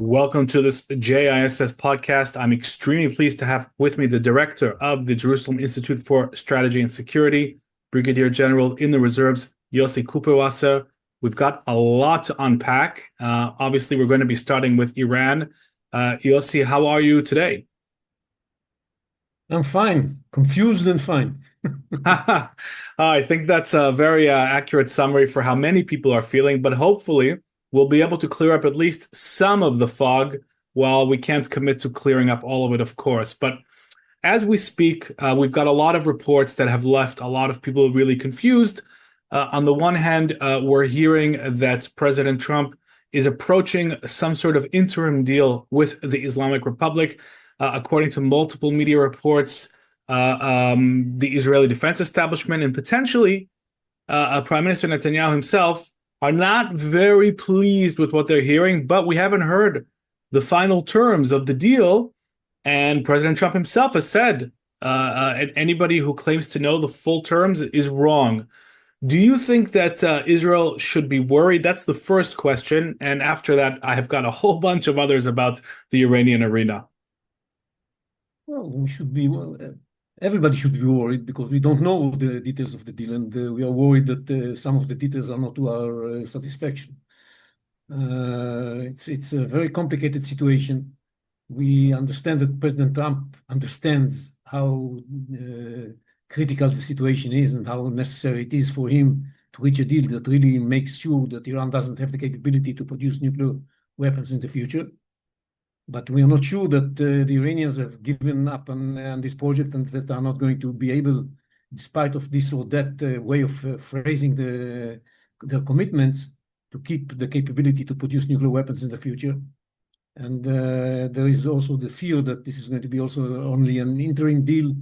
Welcome to this JISS podcast. I'm extremely pleased to have with me the director of the Jerusalem Institute for Strategy and Security, Brigadier General in the Reserves, Yossi Kuperwasser. We've got a lot to unpack. Obviously, we're going to be starting with Iran. Yossi, how are you today? I'm fine, confused and fine. I think that's a very accurate summary for how many people are feeling, but hopefully we'll be able to clear up at least some of the fog while we can't commit to clearing up all of it, of course. But as we speak, we've got a lot of reports that have left a lot of people really confused. On the one hand, we're hearing that President Trump is approaching some sort of interim deal with the Islamic Republic. According to multiple media reports, the Israeli defense establishment and potentially Prime Minister Netanyahu himself are not very pleased with what they're hearing, but we haven't heard the final terms of the deal. And President Trump himself has said anybody who claims to know the full terms is wrong. Do you think that Israel should be worried? That's the first question. And after that, I have got a whole bunch of others about the Iranian arena. Well, everybody should be worried because we don't know the details of the deal, and we are worried that some of the details are not to our satisfaction. It's a very complicated situation. We understand that President Trump understands how critical the situation is and how necessary it is for him to reach a deal that really makes sure that Iran doesn't have the capability to produce nuclear weapons in the future. But we are not sure that the Iranians have given up on this project and that are not going to be able, in spite of this or that way of phrasing their commitments, to keep the capability to produce nuclear weapons in the future. And there is also the fear that this is going to be also only an interim deal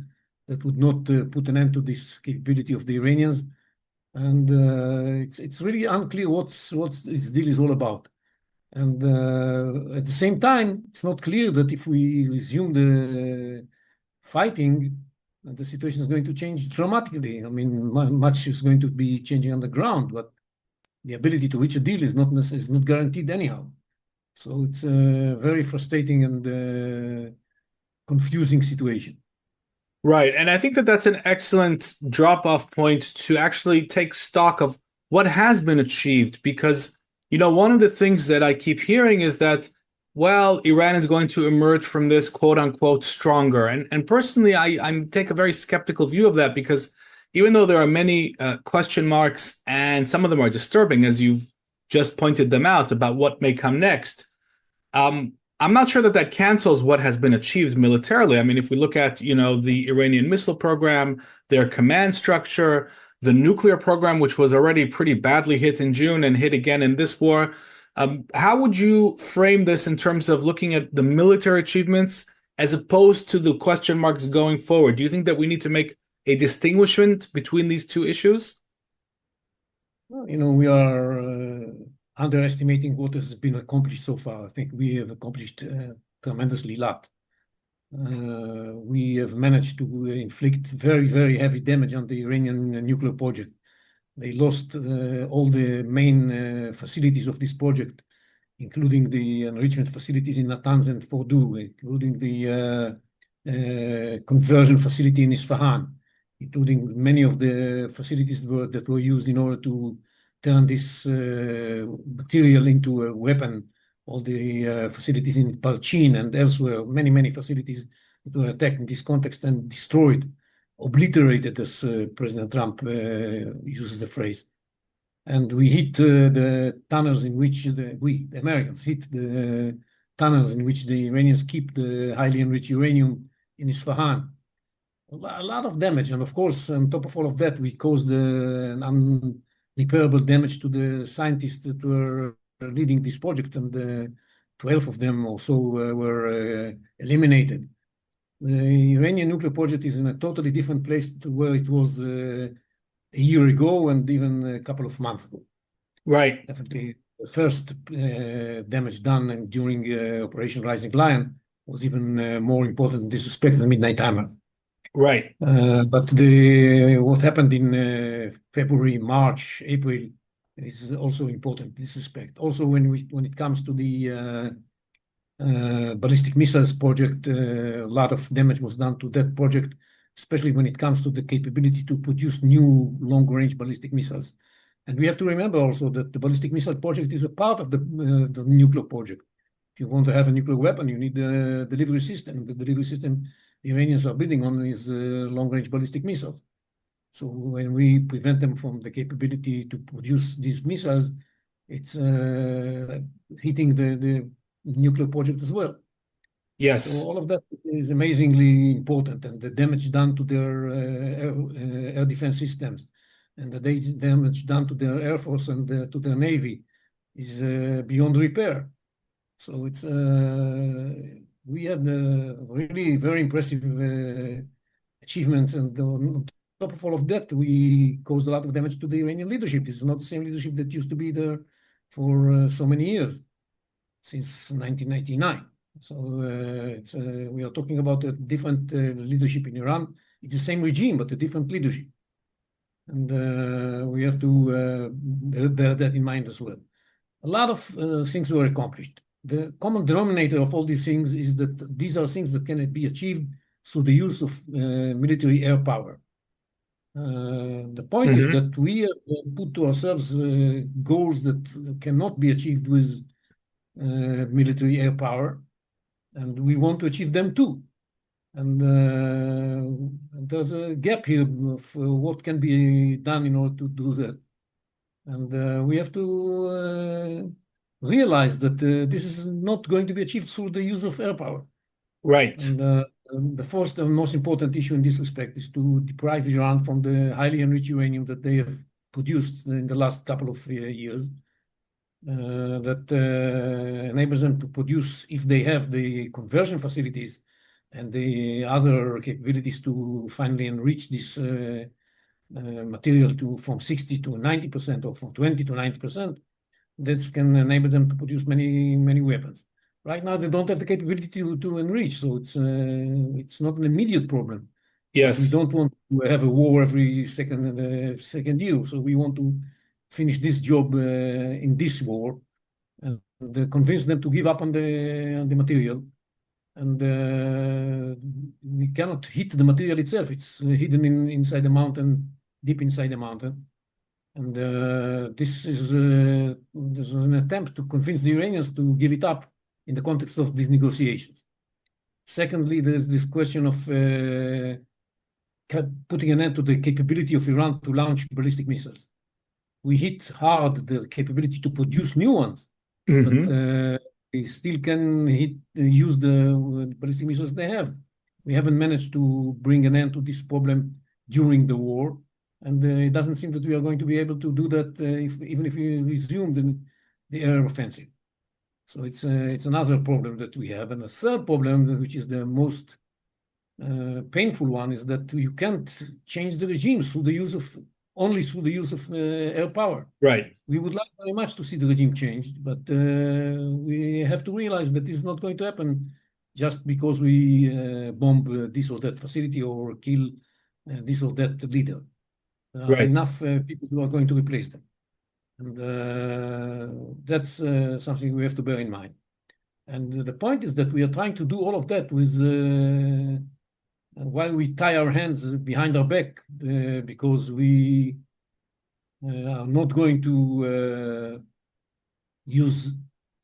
that would not put an end to this capability of the Iranians. And it's really unclear what this deal is all about. And at the same time, it's not clear that if we resume the fighting, the situation is going to change dramatically. I mean, much is going to be changing on the ground, but the ability to reach a deal is not guaranteed anyhow. So it's a very frustrating and confusing situation. Right. And I think that that's an excellent drop-off point to actually take stock of what has been achieved. Because, one of the things that I keep hearing is that, well, Iran is going to emerge from this quote unquote stronger. And personally, I take a very skeptical view of that because even though there are many question marks and some of them are disturbing, as you've just pointed them out about what may come next, I'm not sure that that cancels what has been achieved militarily. I mean, if we look at, the Iranian missile program, their command structure, the nuclear program, which was already pretty badly hit in June and hit again in this war, how would you frame this in terms of looking at the military achievements as opposed to the question marks going forward? Do you think that we need to make a distinguishment between these two issues? Well, we are underestimating what has been accomplished so far. I think we have accomplished tremendously lot. We have managed to inflict very, very heavy damage on the Iranian nuclear project. They lost all the main facilities of this project, including the enrichment facilities in Natanz and Fordow, including the conversion facility in Isfahan, including many of the facilities that were used in order to turn this material into a weapon. All the facilities in Palchin and elsewhere, many, many facilities that were attacked in this context and destroyed, obliterated, as President Trump uses the phrase. And we hit the tunnels in which the Americans hit the tunnels in which the Iranians keep the highly enriched uranium in Isfahan. A lot of damage. And of course, on top of all of that, we caused unrepairable damage to the scientists that were leading this project, and 12 of them also were eliminated. The Iranian nuclear project is in a totally different place to where it was a year ago and even a couple of months ago. Right. Definitely, the first damage done during Operation Rising Lion was even more important in this respect than Midnight Hammer. Right. But what happened in February, March, April is also important in this respect. Also, when it comes to the ballistic missiles project. A lot of damage was done to that project, especially when it comes to the capability to produce new long-range ballistic missiles. And we have to remember also that the ballistic missile project is a part of the nuclear project. If you want to have a nuclear weapon, you need a delivery system. The delivery system the Iranians are building on is long-range ballistic missiles. So when we prevent them from the capability to produce these missiles, it's hitting the nuclear project as well. Yes. So all of that is amazingly important, and the damage done to their air defense systems, and the damage done to their air force and to their navy is beyond repair. So it's we had really very impressive achievements, and on top of all of that, we caused a lot of damage to the Iranian leadership. This is not the same leadership that used to be there for so many years, since 1999. So we are talking about a different leadership in Iran. It's the same regime, but a different leadership. And we have to bear that in mind as well. A lot of things were accomplished. The common denominator of all these things is that these are things that can be achieved through the use of military air power. The point is that we have put to ourselves goals that cannot be achieved with military air power, and we want to achieve them too. And there's a gap here of what can be done in order to do that. And we have to realize that this is not going to be achieved through the use of air power. Right. And the first and most important issue in this respect is to deprive Iran from the highly enriched uranium that they have produced in the last couple of years. That enables them to produce, if they have the conversion facilities and the other capabilities to finally enrich this material from 60 to 90% or from 20 to 90%, this can enable them to produce many, many weapons. Right now, they don't have the capability to enrich, so it's not an immediate problem. Yes. We don't want to have a war every second year, so we want to finish this job in this war and convince them to give up on the material. And we cannot hit the material itself. It's hidden inside the mountain, deep inside the mountain. And this is an attempt to convince the Iranians to give it up in the context of these negotiations. Secondly, there's this question of putting an end to the capability of Iran to launch ballistic missiles. We hit hard the capability to produce new ones, but we still can use the ballistic missiles they have. We haven't managed to bring an end to this problem during the war, and it doesn't seem that we are going to be able to do that even if we resume the air offensive. So it's another problem that we have. And a third problem, which is the most painful one, is that you can't change the regime only through the use of air power. Right. We would like very much to see the regime changed, but we have to realize that this is not going to happen just because we bomb this or that facility or kill this or that leader. There are enough people who are going to replace them. And that's something we have to bear in mind. And the point is that we are trying to do all of that with while we tie our hands behind our back because we are not going to use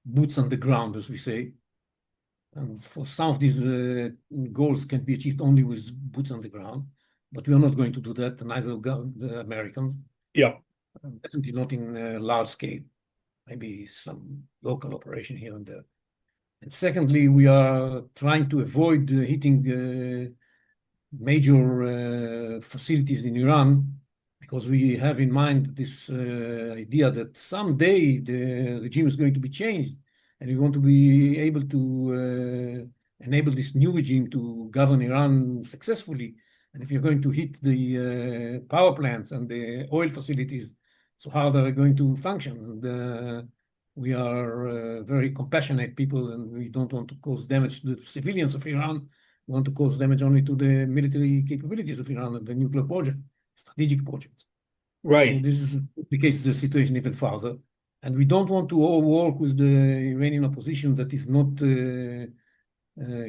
boots on the ground, as we say. And for some of these goals can be achieved only with boots on the ground, but we are not going to do that, neither the Americans. Yeah. Definitely not in large scale, maybe some local operation here and there. And secondly, we are trying to avoid hitting major facilities in Iran because we have in mind this idea that someday the regime is going to be changed and we want to be able to enable this new regime to govern Iran successfully. And if you're going to hit the power plants and the oil facilities, so how they're going to function? And, we are very compassionate people, and we don't want to cause damage to the civilians of Iran. We want to cause damage only to the military capabilities of Iran and the nuclear project, strategic projects. Right. So this complicates the situation even further. And we don't want to work with the Iranian opposition that is not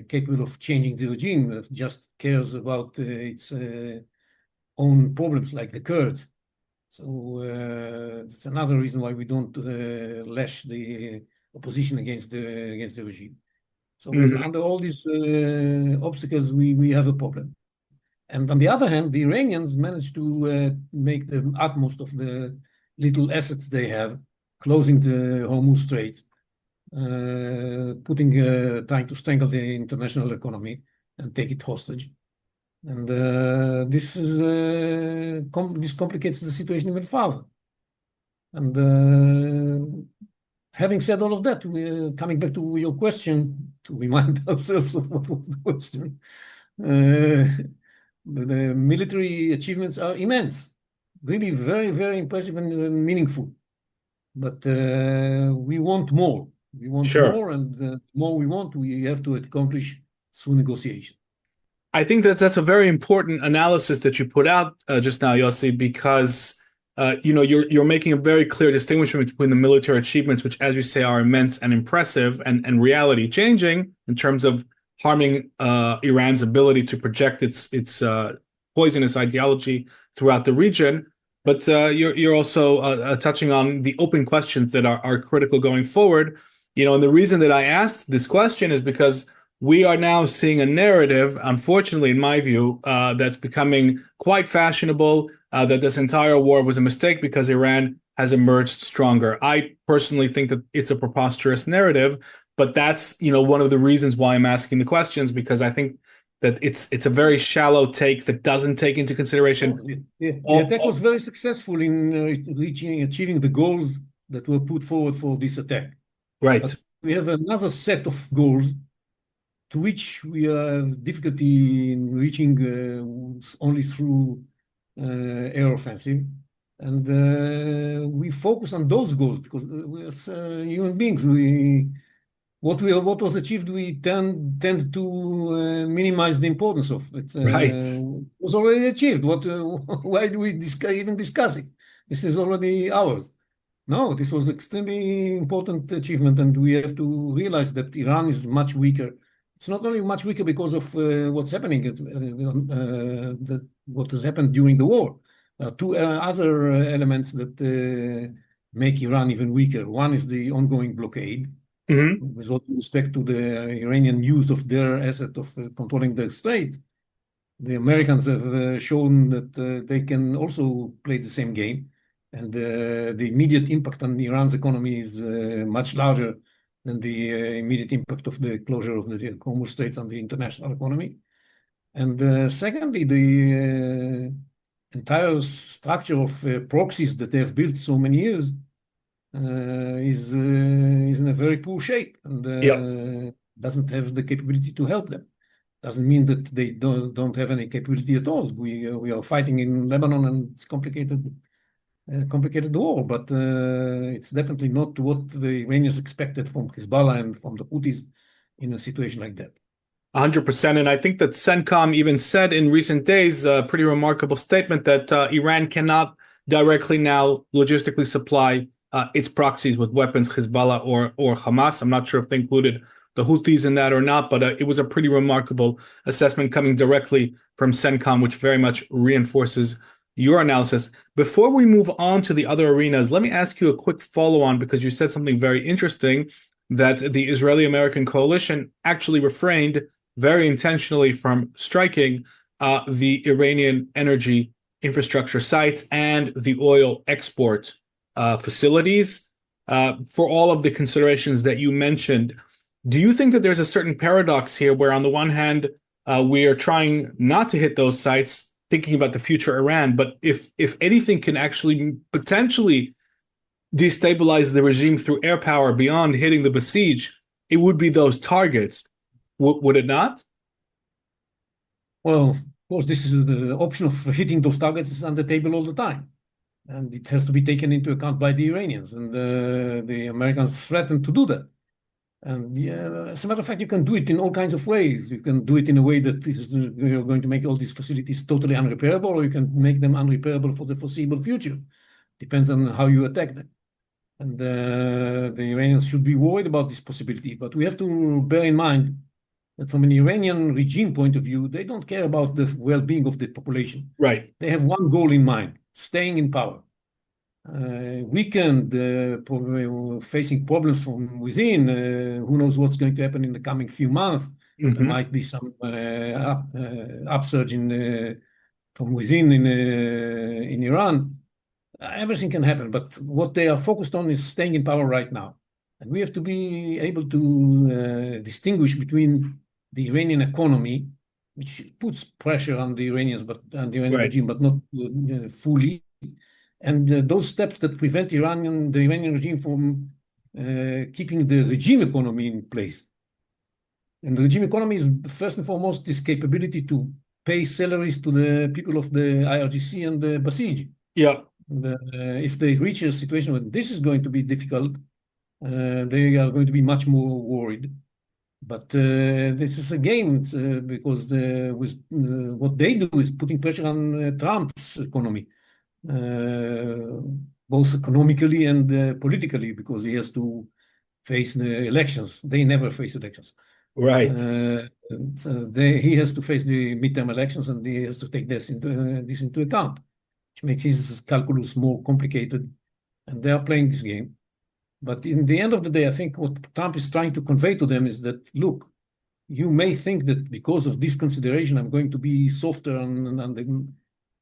capable of changing the regime, that just cares about its own problems like the Kurds. So that's another reason why we don't lash the opposition against the regime. So under all these obstacles, we have a problem. And on the other hand, the Iranians managed to make the utmost of the little assets they have, closing the Hormuz Straits, trying to strangle the international economy and take it hostage. And this complicates the situation even further. And having said all of that, coming back to your question, to remind ourselves of what was the question, the military achievements are immense, really very, very impressive and meaningful. But we want more. We want more, and the more we want, we have to accomplish through negotiation. I think that's a very important analysis that you put out just now, Yossi, because you're making a very clear distinction between the military achievements, which, as you say, are immense and impressive, and reality changing in terms of harming Iran's ability to project its poisonous ideology throughout the region. But you're also touching on the open questions that are critical going forward. And the reason that I asked this question is because we are now seeing a narrative, unfortunately, in my view, that's becoming quite fashionable, that this entire war was a mistake because Iran has emerged stronger. I personally think that it's a preposterous narrative, but that's, one of the reasons why I'm asking the questions, because I think that it's a very shallow take that doesn't take into consideration. The attack was very successful in achieving the goals that were put forward for this attack. Right. But we have another set of goals to which we have difficulty in reaching only through air offensive. And we focus on those goals because as human beings, what was achieved, we tend to minimize the importance of it. Right. It was already achieved. Why do we even discuss it? This is already ours. No, this was extremely important achievement, and we have to realize that Iran is much weaker. It's not only much weaker because of what's happening, what has happened during the war. Two other elements that make Iran even weaker. One is the ongoing blockade, with all due respect to the Iranian use of their asset of controlling the strait. The Americans have shown that they can also play the same game. And the immediate impact on Iran's economy is much larger than the immediate impact of the closure of the Hormuz Straits on the international economy. And secondly, the entire structure of proxies that they have built so many years is in a very poor shape and doesn't have the capability to help them. Doesn't mean that they don't have any capability at all. We are fighting in Lebanon, and it's complicated war, but it's definitely not what the Iranians expected from Hezbollah and from the Houthis in a situation like that. 100%. And I think that CENTCOM even said in recent days a pretty remarkable statement that Iran cannot directly now logistically supply its proxies with weapons, Hezbollah or Hamas. I'm not sure if they included the Houthis in that or not, but it was a pretty remarkable assessment coming directly from CENTCOM, which very much reinforces your analysis. Before we move on to the other arenas, let me ask you a quick follow-on, because you said something very interesting, that the Israeli-American coalition actually refrained very intentionally from striking the Iranian energy infrastructure sites and the oil export facilities for all of the considerations that you mentioned. Do you think that there's a certain paradox here where on the one hand, we are trying not to hit those sites, thinking about the future Iran, but if anything can actually potentially destabilize the regime through air power beyond hitting the besieged, it would be those targets. Would it not? Well, of course, this is the option of hitting those targets is on the table all the time. And it has to be taken into account by the Iranians. And the Americans threatened to do that. And as a matter of fact, you can do it in all kinds of ways. You can do it in a way that you're going to make all these facilities totally unrepairable, or you can make them unrepairable for the foreseeable future. Depends on how you attack them. And the Iranians should be worried about this possibility. But we have to bear in mind that from an Iranian regime point of view, they don't care about the well-being of the population. Right. They have one goal in mind: staying in power. Weakened, facing problems from within. Who knows what's going to happen in the coming few months? There Mm-hmm. might be some upsurge from within in Iran. Everything can happen, but what they are focused on is staying in power right now. And we have to be able to distinguish between the Iranian economy, which puts pressure on the Iranians, on the Iranian Right. regime, but not fully, and those steps that prevent the Iranian regime from keeping the regime economy in place. And the regime economy is first and foremost this capability to pay salaries to the people of the IRGC and the Basij. Yeah. If they reach a situation where this is going to be difficult, they are going to be much more worried. But this is a game because what they do is putting pressure on Trump's economy, both economically and politically, because he has to face the elections. They never face elections. Right. He has to face the midterm elections, and he has to take this into account, which makes his calculus more complicated. And they are playing this game. But in the end of the day, I think what Trump is trying to convey to them is that, look, you may think that because of this consideration, I'm going to be softer on the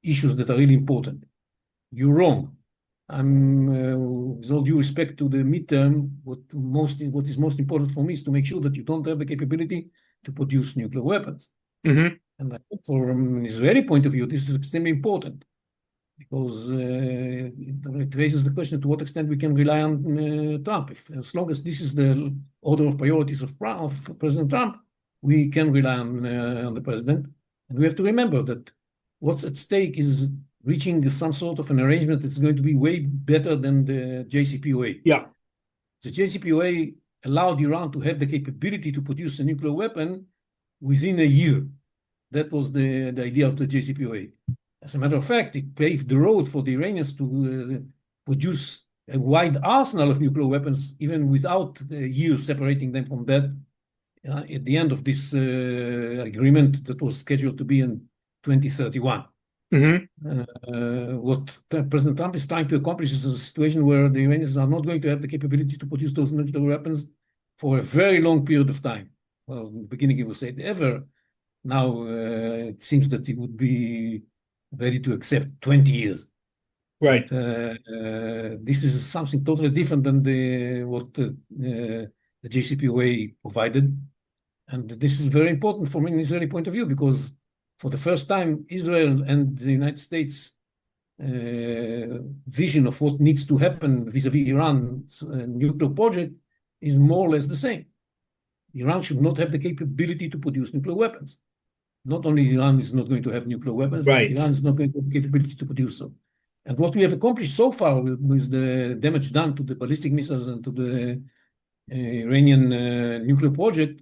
issues that are really important. You're wrong. With all due respect to the midterm, what is most important for me is to make sure that you don't have the capability to produce nuclear weapons. Mm-hmm. And I think from an Israeli point of view, this is extremely important, because it raises the question to what extent we can rely on Trump. As long as this is the order of priorities of President Trump, we can rely on the president. And we have to remember that what's at stake is reaching some sort of an arrangement that's going to be way better than the JCPOA. Yeah. The JCPOA allowed Iran to have the capability to produce a nuclear weapon within a year. That was the idea of the JCPOA. As a matter of fact, it paved the road for the Iranians to produce a wide arsenal of nuclear weapons, even without a year separating them from that. At the end of this agreement that was scheduled to be in 2031. Mm-hmm. What President Trump is trying to accomplish is a situation where the Iranians are not going to have the capability to produce those nuclear weapons for a very long period of time. Well, in the beginning it was said ever. Now it seems that it would be ready to accept 20 years. Right. This is something totally different than what the JCPOA provided. And this is very important from an Israeli point of view, because for the first time, Israel and the United States vision of what needs to happen vis-a-vis Iran's nuclear project is more or less the same. Iran should not have the capability to produce nuclear weapons. Not only Iran is not going to have nuclear weapons, Right. Iran is not going to have the capability to produce them. And what we have accomplished so far with the damage done to the ballistic missiles and to the Iranian nuclear project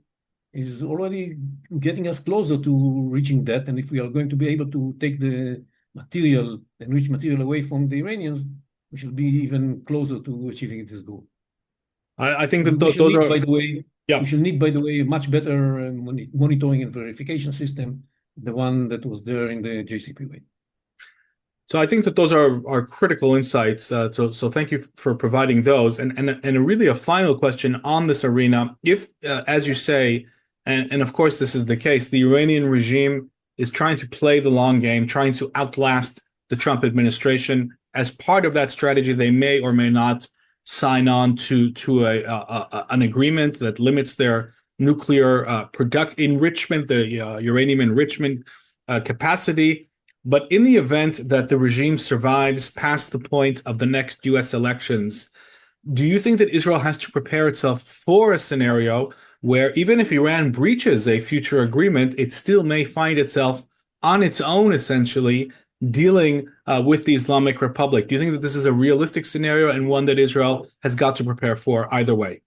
is already getting us closer to reaching that. And if we are going to be able to take the material, enriched material, away from the Iranians, we shall be even closer to achieving this goal. I think that we shall those need, are, by the way, yeah. We shall need, by the way, a much better monitoring and verification system, the one that was there in the JCPOA. So I think that those are critical insights. So thank you for providing those. And really a final question on this arena. If, as you say, and of course this is the case, the Iranian regime is trying to play the long game, trying to outlast the Trump administration. As part of that strategy, they may or may not sign on to an agreement that limits their nuclear enrichment, the uranium enrichment capacity. But in the event that the regime survives past the point of the next U.S. elections, do you think that Israel has to prepare itself for a scenario where even if Iran breaches a future agreement, it still may find itself on its own, essentially, dealing with the Islamic Republic? Do you think that this is a realistic scenario and one that Israel has got to prepare for either way?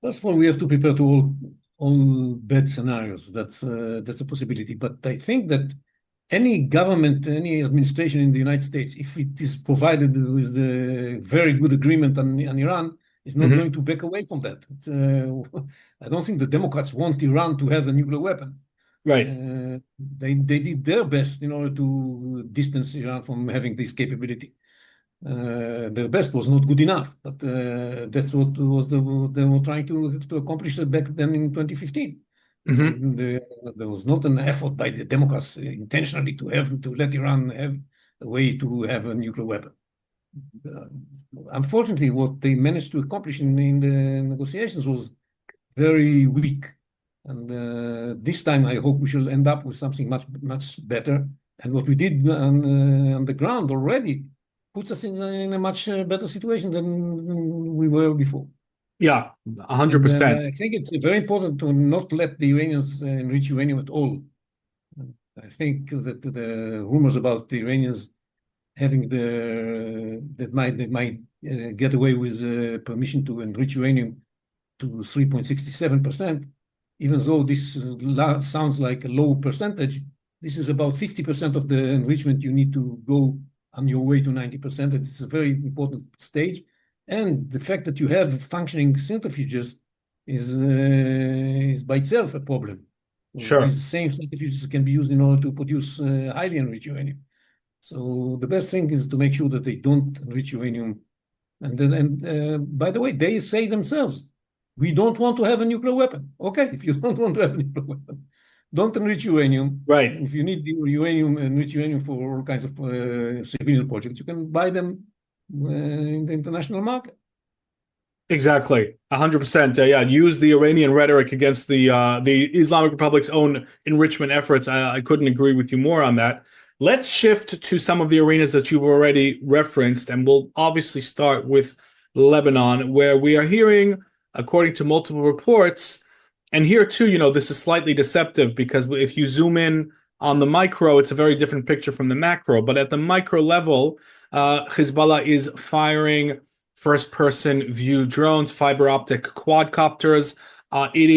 First of all, we have to prepare to all bad scenarios. That's a possibility. But I think that any government, any administration in the United States, if it is provided with a very good agreement on Iran, is not going to back away from that. I don't think the Democrats want Iran to have a nuclear weapon. Right. They did their best in order to distance Iran from having this capability. Their best was not good enough, but that's what they were trying to accomplish back then in 2015. And there was not an effort by the Democrats intentionally to let Iran have a way to have a nuclear weapon. Unfortunately, what they managed to accomplish in the negotiations was very weak. And this time, I hope we shall end up with something much better. And what we did on the ground already puts us in a much better situation than we were before. Yeah, 100%. I think it's very important to not let the Iranians enrich uranium at all. I think that the rumors about the Iranians having that might get away with permission to enrich uranium to 3.67%, even though this sounds like a low percentage, this is about 50% of the enrichment you need to go on your way to 90%. It's a very important stage. And the fact that you have functioning centrifuges is by itself a problem. Sure. These same centrifuges can be used in order to produce highly enriched uranium. So the best thing is to make sure that they don't enrich uranium. And by the way, they say themselves, we don't want to have a nuclear weapon. Okay, if you don't want to have a nuclear weapon, don't enrich uranium. Right. If you need enrich uranium for all kinds of civilian projects, you can buy them in the international market. Exactly, 100%. Yeah, use the Iranian rhetoric against the Islamic Republic's own enrichment efforts. I couldn't agree with you more on that. Let's shift to some of the arenas that you've already referenced, and we'll obviously start with Lebanon, where we are hearing, according to multiple reports, and here too, this is slightly deceptive because if you zoom in on the micro, it's a very different picture from the macro. But at the micro level, Hezbollah is firing first-person view drones, fiber optic quadcopters. It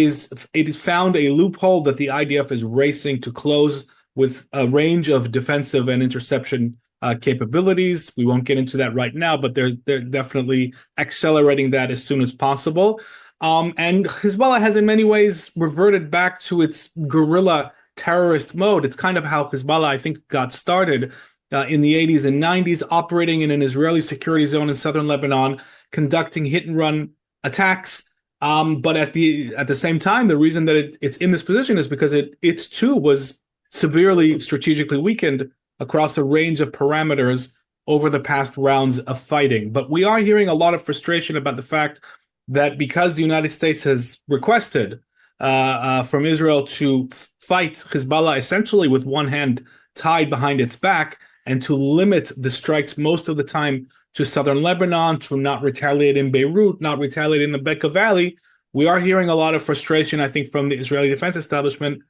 is found a loophole that the IDF is racing to close with a range of defensive and interception capabilities. We won't get into that right now, but they're definitely accelerating that as soon as possible. And Hezbollah has in many ways reverted back to its guerrilla terrorist mode. It's kind of how Hezbollah, I think, got started in the 80s and 90s, operating in an Israeli security zone in southern Lebanon, conducting hit-and-run attacks. But at the same time, the reason that it's in this position is because it too was severely strategically weakened across a range of parameters over the past rounds of fighting. But we are hearing a lot of frustration about the fact that because the United States has requested from Israel to fight Hezbollah essentially with one hand tied behind its back and to limit the strikes most of the time to southern Lebanon, to not retaliate in Beirut, not retaliate in the Bekaa Valley, we are hearing a lot of frustration, I think, from the Israeli defense establishment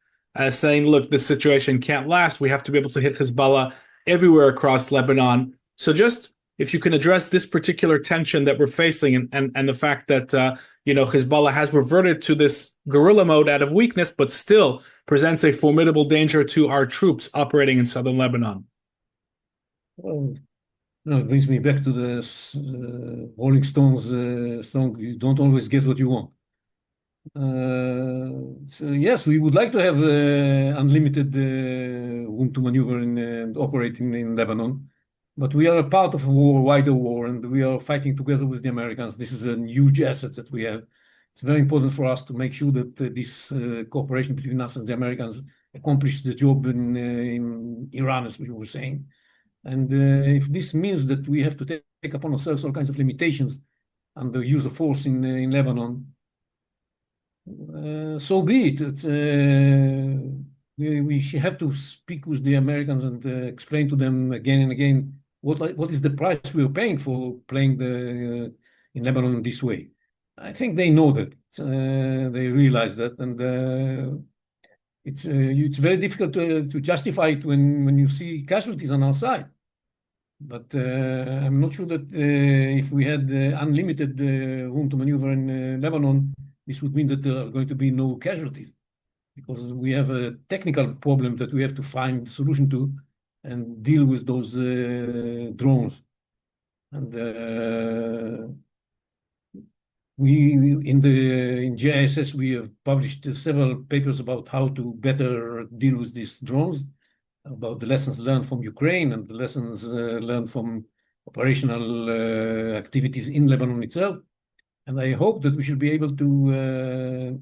saying, look, this situation can't last. We have to be able to hit Hezbollah everywhere across Lebanon. So just if you can address this particular tension that we're facing and the fact that, Hezbollah has reverted to this guerrilla mode out of weakness, but still presents a formidable danger to our troops operating in southern Lebanon. Well, it brings me back to the Rolling Stones song, you don't always get what you want. So yes, we would like to have unlimited room to maneuver and operate in Lebanon, but we are a part of a wider war, and we are fighting together with the Americans. This is a huge asset that we have. It's very important for us to make sure that this cooperation between us and the Americans accomplish the job in Iran, as we were saying. And if this means that we have to take upon ourselves all kinds of limitations and the use of force in Lebanon, so be it. We have to speak with the Americans and explain to them again and again what is the price we are paying for playing in Lebanon this way. I think they know that. They realize that, and it's very difficult to justify it when you see casualties on our side. But I'm not sure that if we had unlimited room to maneuver in Lebanon, this would mean that there are going to be no casualties. because we have a technical problem that we have to find a solution to and deal with those drones. And in JISS we have published several papers about how to better deal with these drones, about the lessons learned from Ukraine and the lessons learned from operational activities in Lebanon itself. And I hope that we should be able to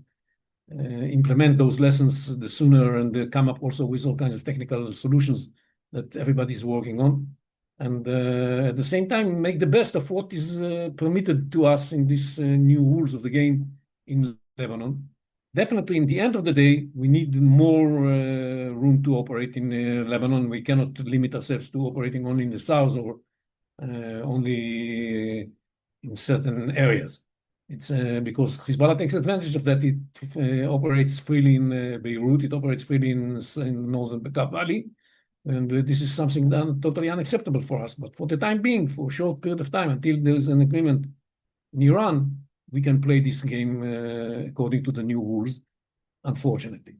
implement those lessons the sooner and come up also with all kinds of technical solutions that everybody's working on. And at the same time, make the best of what is permitted to us in these new rules of the game in Lebanon. Definitely, in the end of the day, we need more room to operate in Lebanon. We cannot limit ourselves to operating only in the south or only in certain areas. It's because Hezbollah takes advantage of that. It operates freely in Beirut. It operates freely in northern Bekaa Valley. And this is something done totally unacceptable for us. But for the time being, for a short period of time, until there is an agreement in Iran, we can play this game according to the new rules, unfortunately.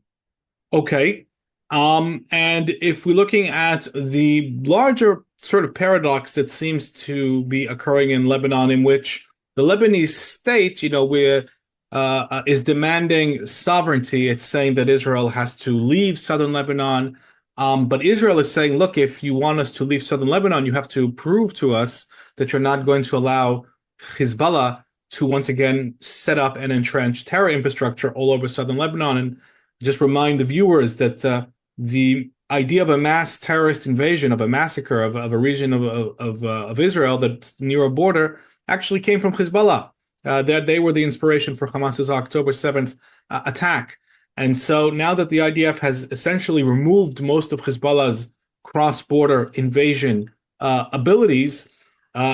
Okay. And if we're looking at the larger sort of paradox that seems to be occurring in Lebanon, in which the Lebanese state, is demanding sovereignty. It's saying that Israel has to leave southern Lebanon. But Israel is saying, look, if you want us to leave southern Lebanon, you have to prove to us that you're not going to allow Hezbollah to once again set up and entrench terror infrastructure all over southern Lebanon. And just remind the viewers that the idea of a mass terrorist invasion, of a massacre of a region of Israel that's near a border, actually came from Hezbollah. That they were the inspiration for Hamas's October 7th attack. And so now that the IDF has essentially removed most of Hezbollah's cross-border invasion abilities,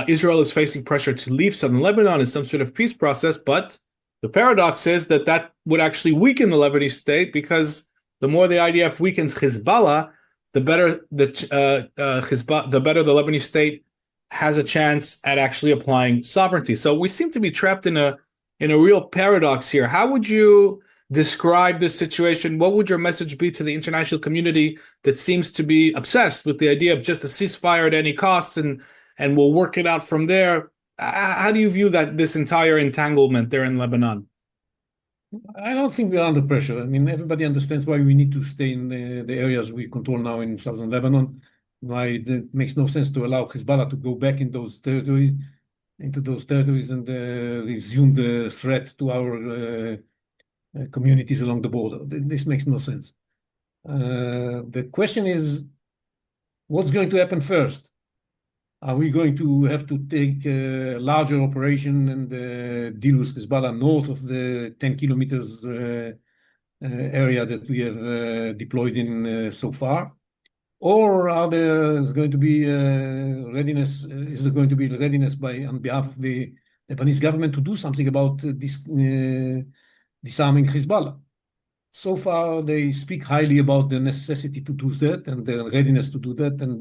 Israel is facing pressure to leave southern Lebanon in some sort of peace process. But the paradox is that would actually weaken the Lebanese state, because the more the IDF weakens Hezbollah, the better the better the Lebanese state has a chance at actually applying sovereignty. So we seem to be trapped in a real paradox here. How would you describe this situation? What would your message be to the international community that seems to be obsessed with the idea of just a ceasefire at any cost and we'll work it out from there? How do you view this entire entanglement there in Lebanon? I don't think we are under pressure. I mean, everybody understands why we need to stay in the areas we control now in southern Lebanon, why it makes no sense to allow Hezbollah to go back into those territories and resume the threat to our communities along the border. This makes no sense. The question is, what's going to happen first? Are we going to have to take a larger operation and deal with Hezbollah north of the 10 kilometers area that we have deployed in so far? Or is there going to be readiness? Is there going to be readiness on behalf of the Lebanese government to do something about this disarming Hezbollah? So far, they speak highly about the necessity to do that and the readiness to do that, and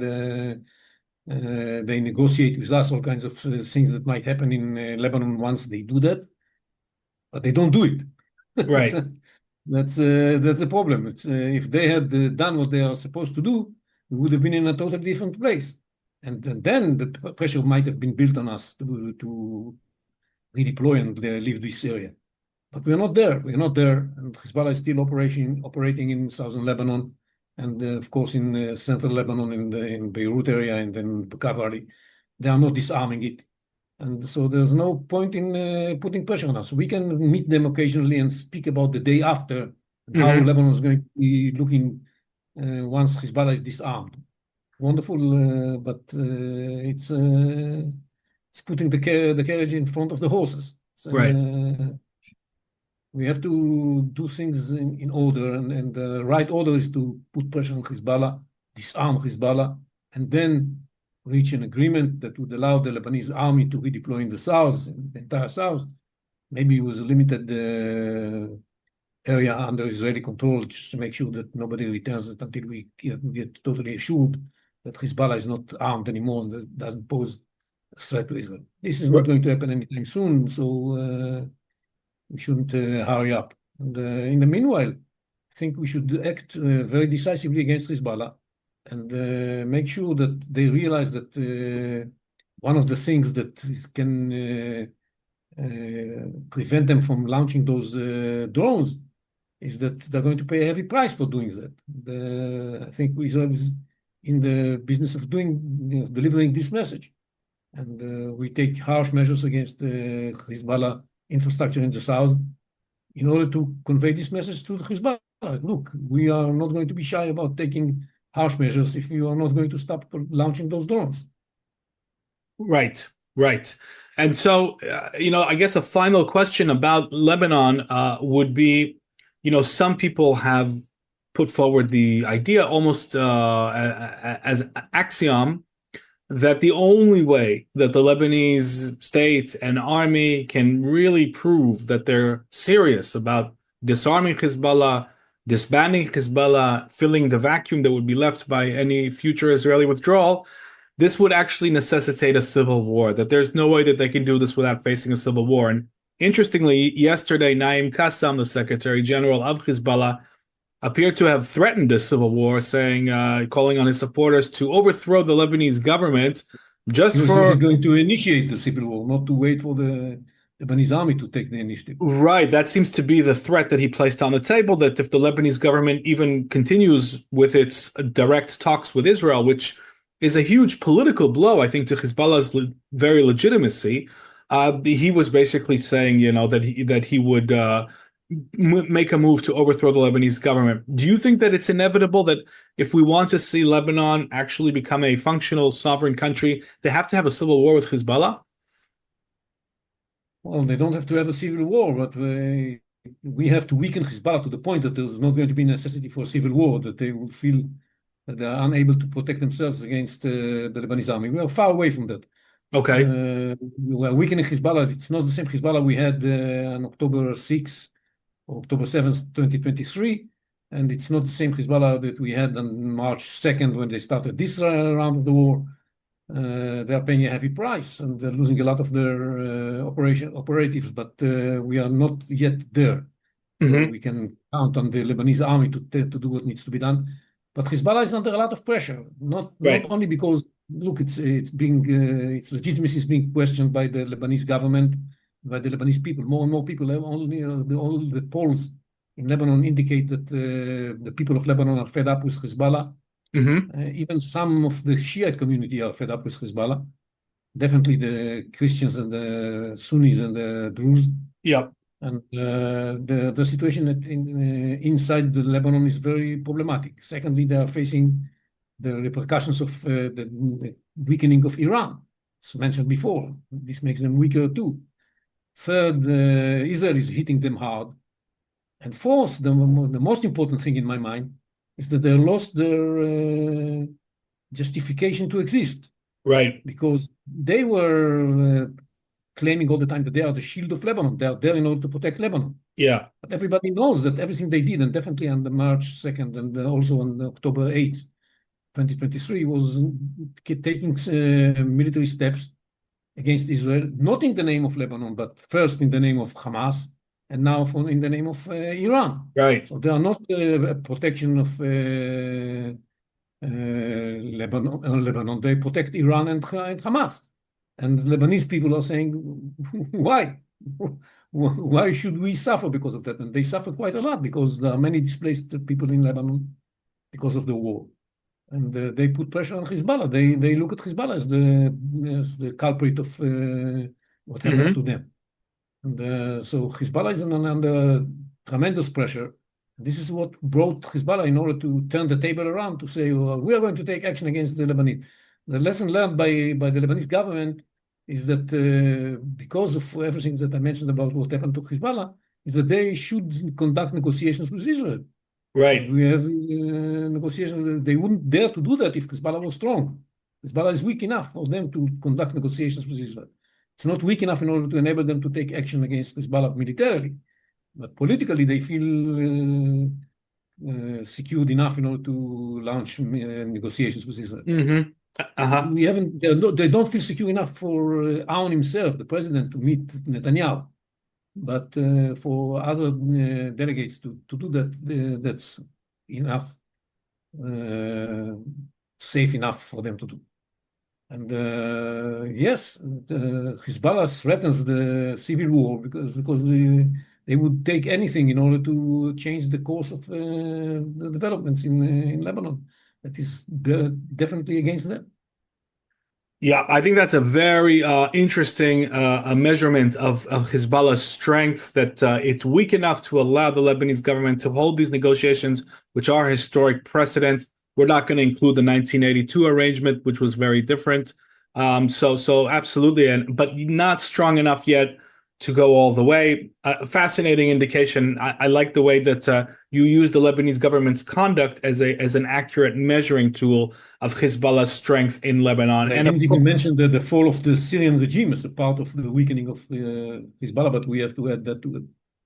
they negotiate with us all kinds of things that might happen in Lebanon once they do that, but they don't do it. Right. That's a problem. If they had done what they are supposed to do, we would have been in a totally different place, and then the pressure might have been built on us to redeploy and leave this area. But we're not there. We're not there. And Hezbollah is still operating in southern Lebanon, and of course in central Lebanon, in Beirut area, and then Bekaa Valley. They are not disarming it. And so there's no point in putting pressure on us. We can meet them occasionally and speak about the day after and how Lebanon is going to be looking once Hezbollah is disarmed. Wonderful, but it's putting the carriage in front of the horses. Right. We have to do things in order, and the right order is to put pressure on Hezbollah, disarm Hezbollah, and then reach an agreement that would allow the Lebanese army to redeploy in the south, in the entire south, maybe with a limited area under Israeli control, just to make sure that nobody returns it until we get totally assured that Hezbollah is not armed anymore and that doesn't pose a threat to Israel. This is not going to happen anytime soon, so we shouldn't hurry up. And in the meanwhile, think we should act very decisively against Hezbollah and make sure that they realize that one of the things that can prevent them from launching those drones is that they're going to pay a heavy price for doing that. I think Israel is in the business of delivering this message. And we take harsh measures against Hezbollah infrastructure in the south in order to convey this message to Hezbollah. Look, we are not going to be shy about taking harsh measures if you are not going to stop launching those drones. Right, right. And so, I guess a final question about Lebanon would be, some people have put forward the idea almost as axiom that the only way that the Lebanese state and army can really prove that they're serious about disarming Hezbollah, disbanding Hezbollah, filling the vacuum that would be left by any future Israeli withdrawal, this would actually necessitate a civil war, that there's no way that they can do this without facing a civil war. And interestingly, yesterday, Naim Qassam, the Secretary General of Hezbollah, appeared to have threatened a civil war, saying, calling on his supporters to overthrow the Lebanese government just for... He's going to initiate the civil war, not to wait for the Lebanese army to take the initiative. Right. That seems to be the threat that he placed on the table, that if the Lebanese government even continues with its direct talks with Israel, which is a huge political blow, I think, to Hezbollah's very legitimacy, he was basically saying, that he would... make a move to overthrow the Lebanese government. Do you think that it's inevitable that if we want to see Lebanon actually become a functional sovereign country, they have to have a civil war with Hezbollah? Well, they don't have to have a civil war, but we have to weaken Hezbollah to the point that there's not going to be necessity for a civil war, that they will feel that they are unable to protect themselves against the Lebanese army. We are far away from that. Okay. We are weakening Hezbollah. It's not the same Hezbollah we had on October 6th, October 7th, 2023, and it's not the same Hezbollah that we had on March 2nd when they started this round of the war. They are paying a heavy price and they're losing a lot of their operatives, but we are not yet there. Mm-hmm. We can count on the Lebanese army to do what needs to be done. But Hezbollah is under a lot of pressure, not only because, look, its legitimacy is being questioned by the Lebanese government, by the Lebanese people. More and more people, all the polls in Lebanon indicate that the people of Lebanon are fed up with Hezbollah. Mm-hmm. Even some of the Shiite community are fed up with Hezbollah. Definitely the Christians and the Sunnis and the Druze. Yeah. And the situation inside the Lebanon is very problematic. Secondly, they are facing the repercussions of the weakening of Iran. As mentioned before, this makes them weaker too. Third, Israel is hitting them hard. And fourth, the most important thing in my mind is that they lost their justification to exist. Right. Because they were claiming all the time that they are the shield of Lebanon. They are there in order to protect Lebanon. Yeah. But everybody knows that everything they did, and definitely on the March 2nd and also on October 8th, 2023, was taking military steps against Israel, not in the name of Lebanon, but first in the name of Hamas, and now in the name of Iran. Right. So they are not a protection of Lebanon. They protect Iran and Hamas. And Lebanese people are saying, why? Why should we suffer because of that? And they suffer quite a lot because there are many displaced people in Lebanon because of the war. And they put pressure on Hezbollah. They look at Hezbollah as the culprit of what happens to them. And so Hezbollah is under tremendous pressure. This is what brought Hezbollah in order to turn the table around to say, well, we are going to take action against the Lebanese. The lesson learned by the Lebanese government is that because of everything that I mentioned about what happened to Hezbollah, is that they should conduct negotiations with Israel. Right. We have negotiations. They wouldn't dare to do that if Hezbollah was strong. Hezbollah is weak enough for them to conduct negotiations with Israel. It's not weak enough in order to enable them to take action against Hezbollah militarily. But politically, they feel secured enough in order to launch negotiations with Israel. Mm-hmm. Uh-huh. They don't feel secure enough for Aoun himself, the president, to meet Netanyahu. But for other delegates to do that, that's enough, safe enough for them to do. And yes, Hezbollah threatens the civil war because they would take anything in order to change the course of the developments in Lebanon. That is definitely against them. Yeah, I think that's a very interesting a measurement of Hezbollah's strength, that it's weak enough to allow the Lebanese government to hold these negotiations, which are historic precedent. We're not going to include the 1982 arrangement, which was very different. So absolutely, but not strong enough yet to go all the way. Fascinating indication. I like the way that you use the Lebanese government's conduct as an accurate measuring tool of Hezbollah's strength in Lebanon. I And didn't even mention the fall of the Syrian regime as a part of the weakening of Hezbollah, but we have to add that to it.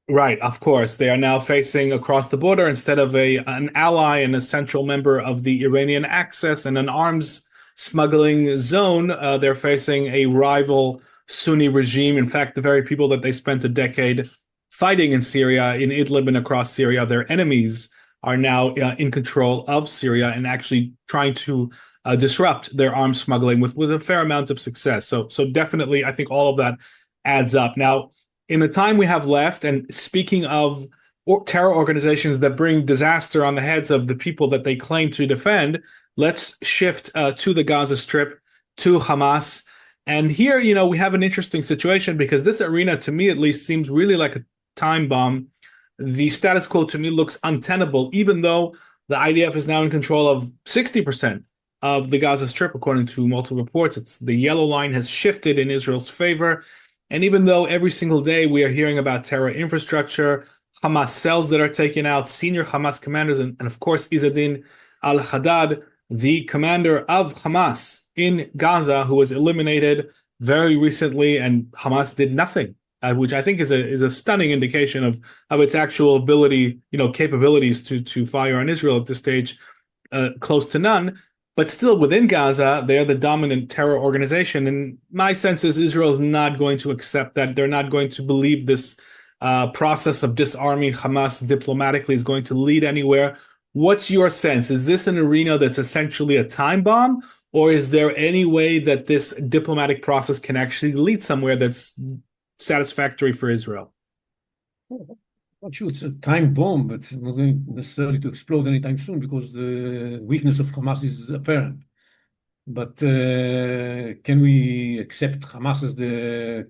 right, of course, they are now facing across the border, instead of an ally and a central member of the Iranian axis and an arms smuggling zone, they're facing a rival Sunni regime. In fact, the very people that they spent a decade fighting in Syria, in Idlib and across Syria, their enemies, are now in control of Syria and actually trying to disrupt their arms smuggling with a fair amount of success. So definitely, I think all of that adds up. Now, in the time we have left, and speaking of terror organizations that bring disaster on the heads of the people that they claim to defend, let's shift to the Gaza Strip, to Hamas. And here, we have an interesting situation, because this arena, to me at least, seems really like a time bomb. The status quo to me looks untenable, even though the IDF is now in control of 60% of the Gaza Strip, according to multiple reports. It's the yellow line has shifted in Israel's favor. And even though every single day we are hearing about terror infrastructure, Hamas cells that are taken out, senior Hamas commanders, and of course, Izzadin al-Haddad, the commander of Hamas in Gaza, who was eliminated very recently, and Hamas did nothing, which I think is a stunning indication of its actual ability, capabilities to fire on Israel at this stage, close to none. But still, within Gaza, they are the dominant terror organization. And my sense is Israel is not going to accept that. They're not going to believe this process of disarming Hamas diplomatically is going to lead anywhere. What's your sense? Is this an arena that's essentially a time bomb? Or is there any way that this diplomatic process can actually lead somewhere that's satisfactory for Israel? Not sure it's a time bomb, but it's not going necessarily to explode anytime soon, because the weakness of Hamas is apparent. But can we accept Hamas as the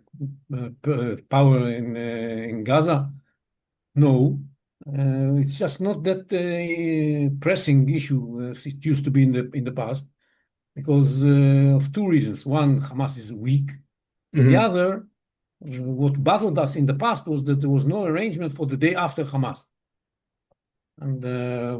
power in Gaza? No. It's just not that pressing issue as it used to be in the past, because of two reasons. One, Hamas is weak. And the other, what bothered us in the past was that there was no arrangement for the day after Hamas. And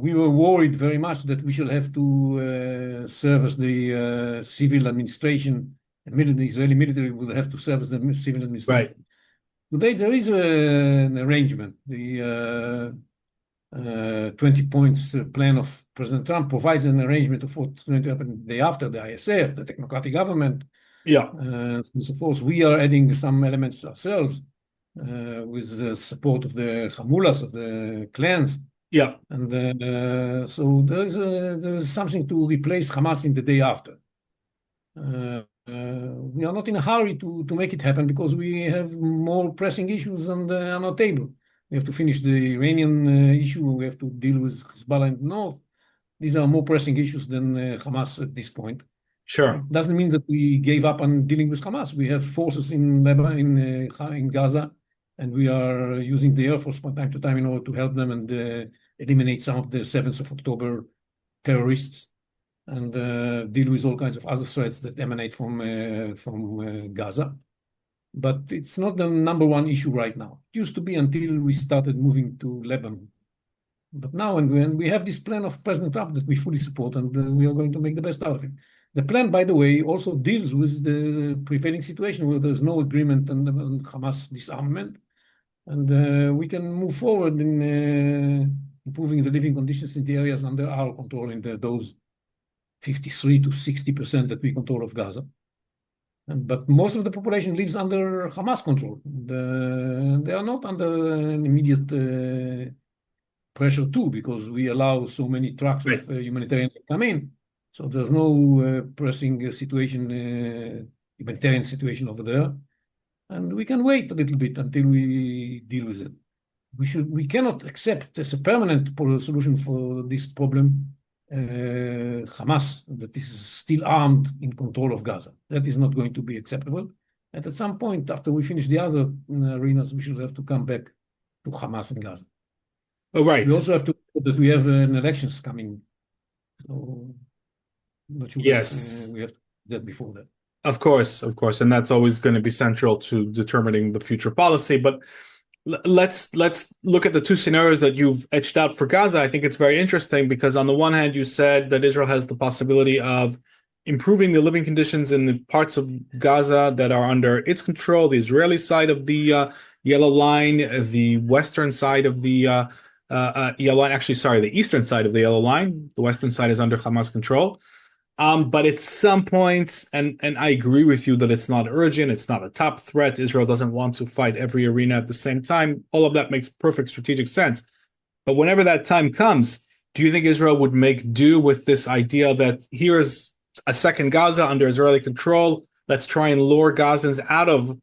we were worried very much that we shall have to serve as the civil administration, the Israeli military will have to serve as the civil administration. Right. Today there is an arrangement. The 20 points plan of President Trump provides an arrangement of what's going to happen the day after, the ISF, the technocratic government. Yeah. So of course, we are adding some elements ourselves with the support of the Hamulas, of the clans. Yeah. And so there's something to replace Hamas in the day after. We are not in a hurry to make it happen, because we have more pressing issues on our table. We have to finish the Iranian issue. We have to deal with Hezbollah in the north. These are more pressing issues than Hamas at this point. Sure. It doesn't mean that we gave up on dealing with Hamas. We have forces in Lebanon, in Gaza, and we are using the Air Force from time to time in order to help them and eliminate some of the 7th of October terrorists, and deal with all kinds of other threats that emanate from Gaza. But it's not the number one issue right now. It used to be until we started moving to Lebanon. But now, when we have this plan of President Trump that we fully support, and we are going to make the best out of it. The plan, by the way, also deals with the prevailing situation where there's no agreement on Hamas disarmament, and we can move forward in improving the living conditions in the areas under our control, in those 53 to 60% that we control of Gaza. But most of the population lives under Hamas control. They are not under immediate pressure too, because we allow so many trucks Right. of humanitarian to come in. So there's no pressing situation, humanitarian situation over there. And we can wait a little bit until we deal with it. We cannot accept as a permanent solution for this problem Hamas that is still armed in control of Gaza. That is not going to be acceptable. And at some point, after we finish the other arenas, we should have to come back to Hamas in Gaza. Oh, right. We also have to that we have an elections coming. So I'm not sure Yes. that we have to do that before that. Of course, and that's always going to be central to determining the future policy. But let's look at the two scenarios that you've etched out for Gaza. I think it's very interesting because on the one hand, you said that Israel has the possibility of improving the living conditions in the parts of Gaza that are under its control, the Israeli side of the yellow line, the western side of the yellow line. Actually, sorry, the eastern side of the yellow line. The western side is under Hamas control. But at some point, and I agree with you that it's not urgent, it's not a top threat. Israel doesn't want to fight every arena at the same time. All of that makes perfect strategic sense. But whenever that time comes, do you think Israel would make do with this idea that here's a second Gaza under Israeli control? Let's try and lure Gazans out of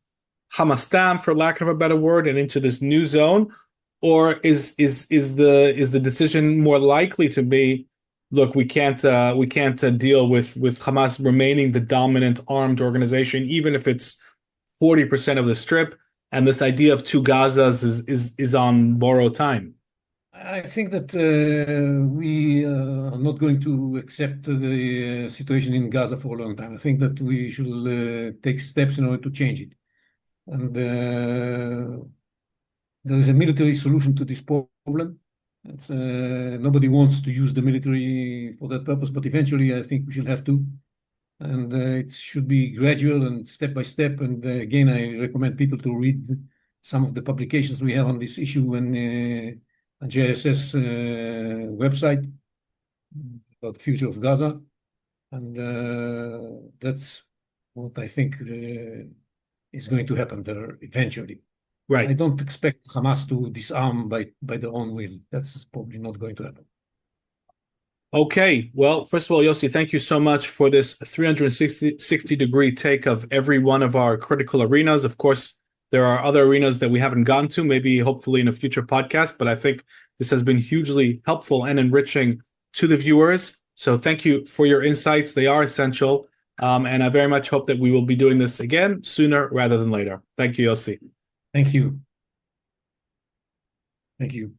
Hamastan, for lack of a better word, and into this new zone? Or is the decision more likely to be, look, we can't deal with Hamas remaining the dominant armed organization, even if it's 40% of the strip, and this idea of two Gazas is on borrowed time? I think that we are not going to accept the situation in Gaza for a long time. I think that we should take steps in order to change it. And there is a military solution to this problem. Nobody wants to use the military for that purpose, but eventually I think we should have to. And it should be gradual and step by step. And again, I recommend people to read some of the publications we have on this issue on JISS website about the future of Gaza. And that's what I think is going to happen there eventually. Right. I don't expect Hamas to disarm by their own will. That's probably not going to happen. Okay. Well, first of all, Yossi, thank you so much for this 360-degree take of every one of our critical arenas. Of course, there are other arenas that we haven't gotten to, maybe hopefully in a future podcast, but I think this has been hugely helpful and enriching to the viewers. So thank you for your insights. They are essential. And I very much hope that we will be doing this again sooner rather than later. Thank you, Yossi. Thank you. Thank you.